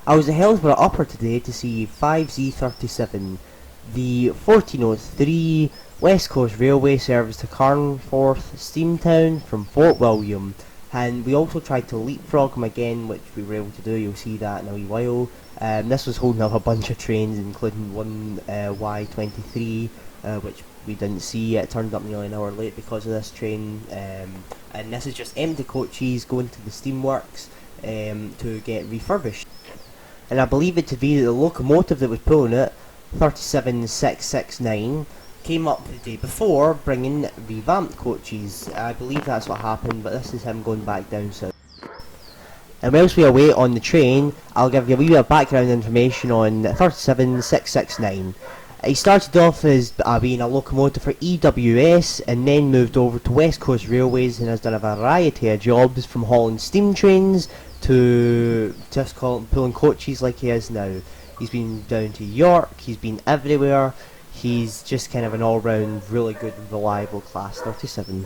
I was at Helensburgh Upper today to see 5Z37, the 1403 West Coast Railway service to Carnforth Steamtown from Fort William, and we also tried to leapfrog them again, which we were able to do. You'll see that in a wee while. This was holding up a bunch of trains, including one Y23, which we didn't see. It turned up nearly an hour late because of this train, and this is just empty coaches going to the steamworks to get refurbished. And I believe it to be that the locomotive that was pulling it, 37669, came up the day before bringing revamped coaches. I believe that's what happened, but this is him going back down south. And whilst we await on the train, I'll give you a wee bit of background information on 37669. He started off as being a locomotive for EWS and then moved over to West Coast Railways and has done a variety of jobs, from hauling steam trains to just pulling coaches like he is now. He's been down to York, he's been everywhere. He's just kind of an all-round really good and reliable Class 37.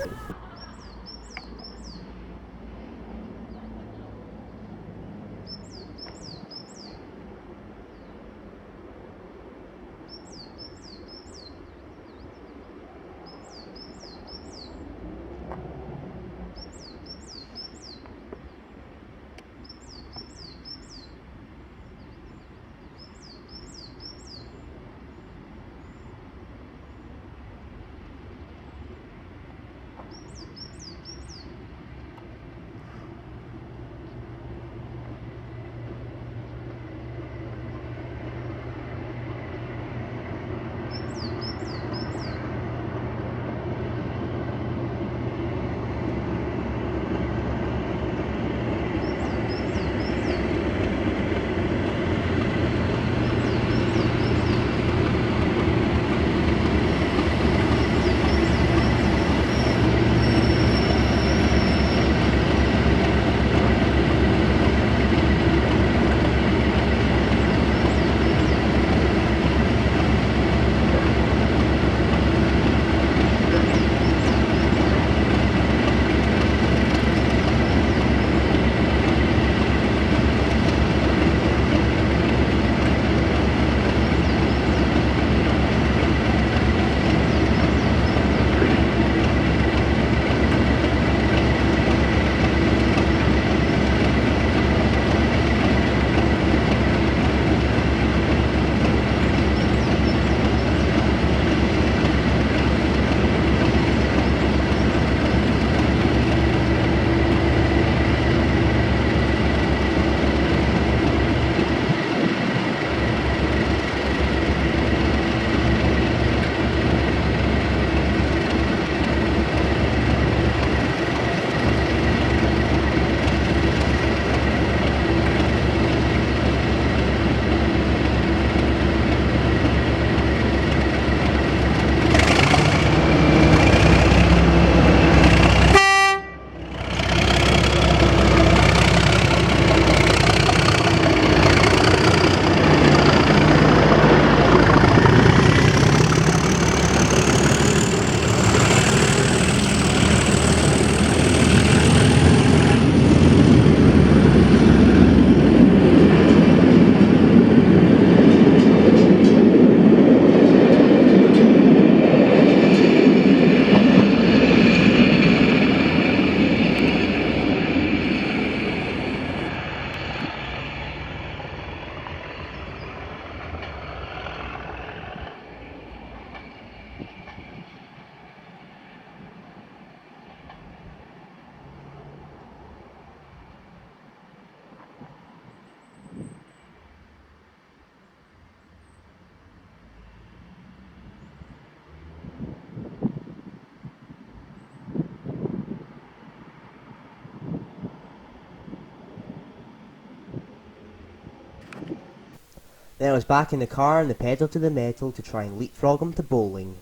Then I was back in the car and the pedal to the metal to try and leapfrog him to bowling.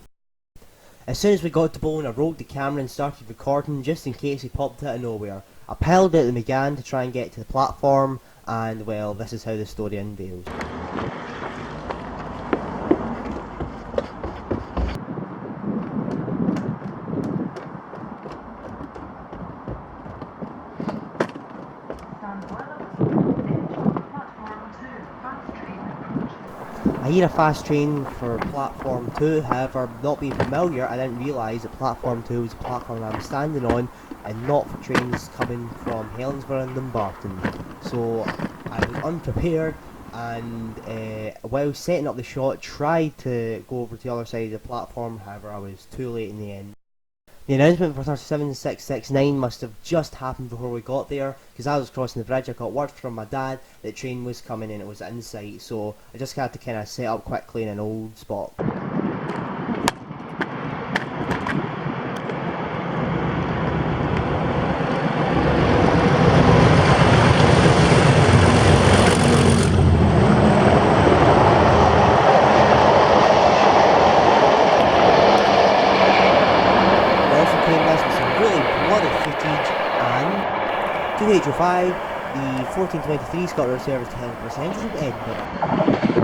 As soon as we got to bowling, I rolled the camera and started recording just in case he popped out of nowhere. I piled out the McGann to try and get to the platform, and well, this is how the story unveils. Stand well at the edge of platform 2. hear a fast train for platform 2, however, not being familiar, I didn't realise that platform 2 was the platform I'm standing on and not for trains coming from Helensburgh and Dumbarton. So I was unprepared and while setting up the shot tried to go over to the other side of the platform, however I was too late in the end. The announcement for 37669 must have just happened before we got there, because I was crossing the bridge. I got word from my dad that the train was coming and it was in sight, so I just had to kind of set up quickly in an old spot. Really bloody footage, and 2HO5, the 1423 Scotland service to Helensburgh Central, Edinburgh.